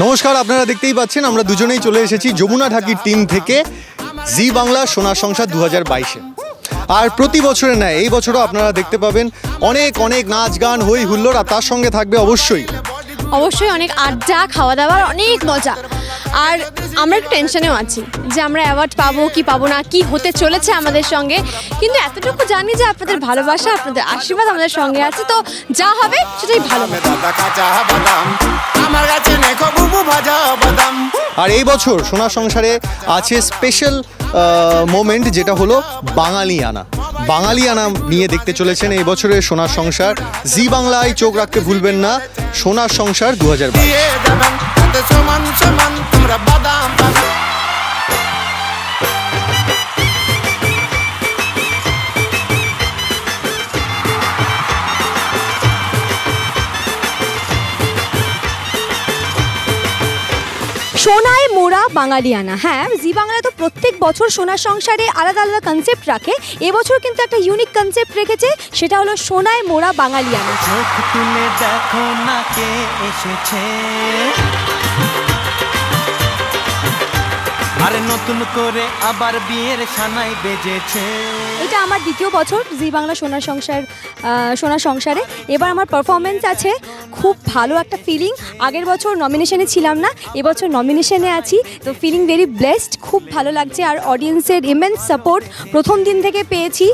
নমস্কার, আপনারা দেখতেই পাচ্ছেন আমরা দুজনেই চলে এসেছি যমুনা ঢাকির টিম থেকে জি বাংলা সোনার সংসার 2022-এ। আর প্রতি বছরের ন্যায় এই বছরও আপনারা দেখতে পাবেন অনেক অনেক নাচ গান হই হুল্লোড়, আর তার সঙ্গে থাকবে অবশ্যই অনেক আড্ডা, খাওয়া দাওয়ার অনেক মজা। আর আমরা একটু টেনশনেও আছি যে আমরা অ্যাওয়ার্ড পাবো কি পাবো না, কি হতে চলেছে আমাদের সঙ্গে, কিন্তু এতটুকু জানি যে আপনাদের ভালোবাসা, আপনাদের আশীর্বাদ আমাদের সঙ্গে আছে, তো যা হবে সেটাই ভালো। আর এই বছর সোনার সংসারে আছে স্পেশাল মোমেন্ট, যেটা হলো বাঙালিয়ানা। বাঙালিয়ানা নিয়ে দেখতে চলেছেন এই বছরের সোনার সংসার। জি বাংলায় চোখ রাখতে ভুলবেন না, সোনার সংসার 2022। সোনায় মোড়া বাঙালিয়ানা। হ্যাঁ, জি বাংলা তো প্রত্যেক বছর সোনার সংসারে আলাদা আলাদা কনসেপ্ট রাখে। এবছর কিন্তু একটা ইউনিক কনসেপ্ট রেখেছে, সেটা হলো সোনায় মোড়া বাঙালিয়ানা। চোখ তুলে দেখো না কে এসেছে, আরে নতুন করে আবার বিয়ের সানাই বেজেছে। এটা আমার দ্বিতীয় বছর জি বাংলা সোনার সংসারে। এবার আমার পারফরমেন্স আছে, খুব ভালো একটা ফিলিং। আগের বছর নমিনেশনে ছিলাম না, এবছর নমিনেশনে আছি, তো ফিলিং ভেরি ব্লেসড, খুব ভালো লাগছে। আর অডিয়েন্সের ইমেন্স সাপোর্ট প্রথম দিন থেকে পেয়েছি।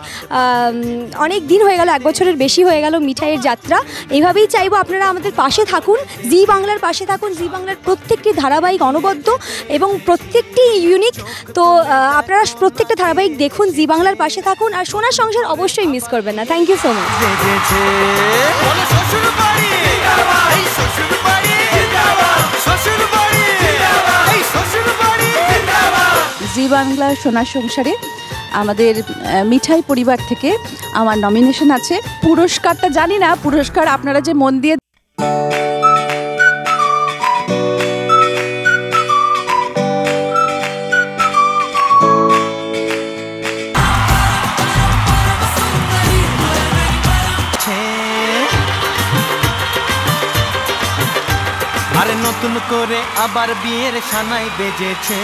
অনেক দিন হয়ে গেল, 1 বছরের বেশি হয়ে গেল মিঠাইয়ের যাত্রা। এইভাবেই চাইবো আপনারা আমাদের পাশে থাকুন, জি বাংলার পাশে থাকুন। জি বাংলার প্রত্যেকটি ধারাবাহিক অনবদ্য এবং প্রত্যেকটি ইউনিক, তো আপনারা প্রত্যেকটা ধারাবাহিক দেখুন, জি বাংলার পাশে থাকুন, আর সোনার সংসার অবশ্যই মিস করবেন না। Thank you so much. Zee Bangla সোনার সংসারে আমাদের মিঠাই পরিবার থেকে আমার নমিনেশন আছে। পুরস্কারটা জানি না, পুরস্কার আপনারা যে মন দিয়ে নতুন করে আবার বিয়ের সানাই বেজেছে।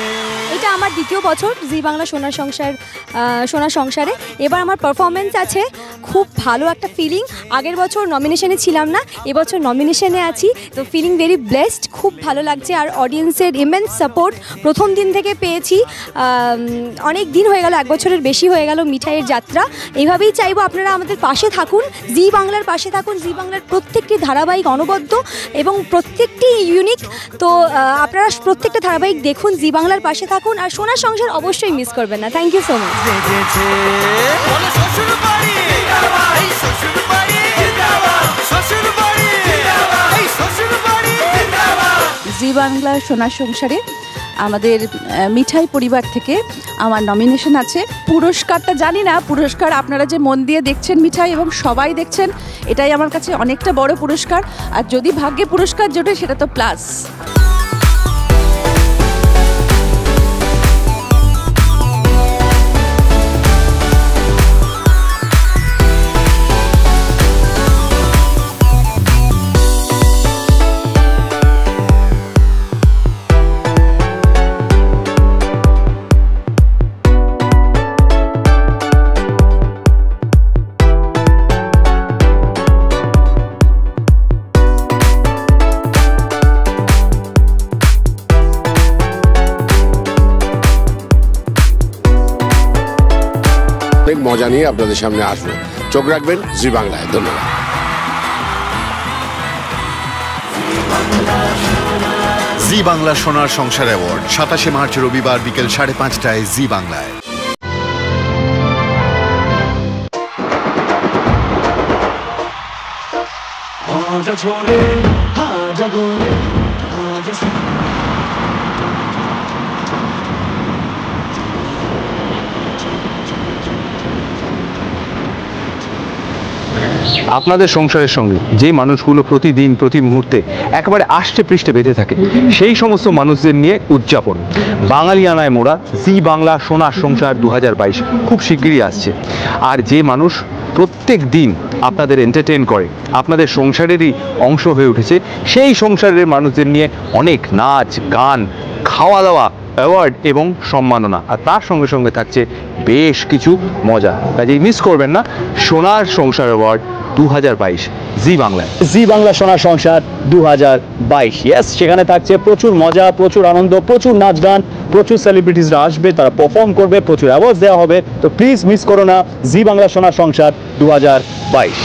এটা আমার দ্বিতীয় বছর জি বাংলা সোনার সংসারে। এবার আমার পারফরমেন্স আছে, খুব ভালো একটা ফিলিং। আগের বছর নমিনেশনে ছিলাম না, এবছর নমিনেশনে আছি, তো ফিলিং ভেরি ব্লেসড, খুব ভালো লাগছে। আর অডিয়েন্সের ইমেন্স সাপোর্ট প্রথম দিন থেকে পেয়েছি। অনেক দিন হয়ে গেল, 1 বছরের বেশি হয়ে গেল মিঠাইয়ের যাত্রা। এইভাবেই চাইবো আপনারা আমাদের পাশে থাকুন, জি বাংলার পাশে থাকুন। জি বাংলার প্রত্যেকটি ধারাবাহিক অনবদ্য এবং প্রত্যেকটি ইউনিক, তো আপনারা প্রত্যেকটা ধারাবাহিক দেখুন, জি বাংলার পাশে থাকুন, আর সোনার সংসার অবশ্যই মিস করবেন না। Thank you so much. Zee Bangla সোনার সংসারে আমাদের মিঠাই পরিবার থেকে আমার নমিনেশন আছে। পুরস্কারটা জানি না, পুরস্কার আপনারা যে মন দিয়ে দেখছেন মিঠাই এবং সবাই দেখছেন, এটাই আমার কাছে অনেকটা বড় পুরস্কার। আর যদি ভাগ্যে পুরস্কার জোটে সেটা তো প্লাস। মজা নিয়ে আপনাদের সামনে আসবো, চোখ রাখবেন জি বাংলায়। ধন্যবাদ। জি বাংলা সোনার সংসার অ্যাওয়ার্ড 27শে মার্চ রবিবার বিকেল 5:30টায় জি বাংলায়। আপনাদের সংসারের সঙ্গে যে মানুষগুলো প্রতিদিন প্রতি মুহূর্তে একেবারে আষ্টে পৃষ্ঠে বেঁধে থাকে, সেই সমস্ত মানুষদের নিয়ে উদযাপন বাঙালিয়ানায় মোড়া জি বাংলা সোনার সংসার 2022 খুব শিগগিরই আসছে। আর যে মানুষ প্রত্যেক দিন আপনাদের এন্টারটেইন করে, আপনাদের সংসারেরই অংশ হয়ে উঠেছে, সেই সংসারের মানুষদের নিয়ে অনেক নাচ গান, খাওয়া দাওয়া, অ্যাওয়ার্ড এবং সম্মাননা, আর তার সঙ্গে সঙ্গে থাকছে বেশ কিছু মজা। কাজেই মিস করবেন না সোনার সংসার অ্যাওয়ার্ড 2022 জি বাংলায়। জি বাংলা সোনার সংসার 2022, ইয়েস, সেখানে থাকছে প্রচুর মজা, প্রচুর আনন্দ, প্রচুর নাচ গান, প্রচুর সেলিব্রিটিসরা আসবে, তারা পারফর্ম করবে, প্রচুর অ্যাওয়ার্ডস দেওয়া হবে। তো প্লিজ মিস করো না জি বাংলা সোনার সংসার 2022।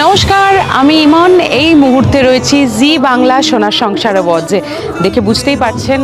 নমস্কার, আমি ইমন। এই মুহূর্তে রয়েছি জি বাংলা সোনার সংসার অ্যাওয়ার্ডসে। দেখে বুঝতেই পারছেন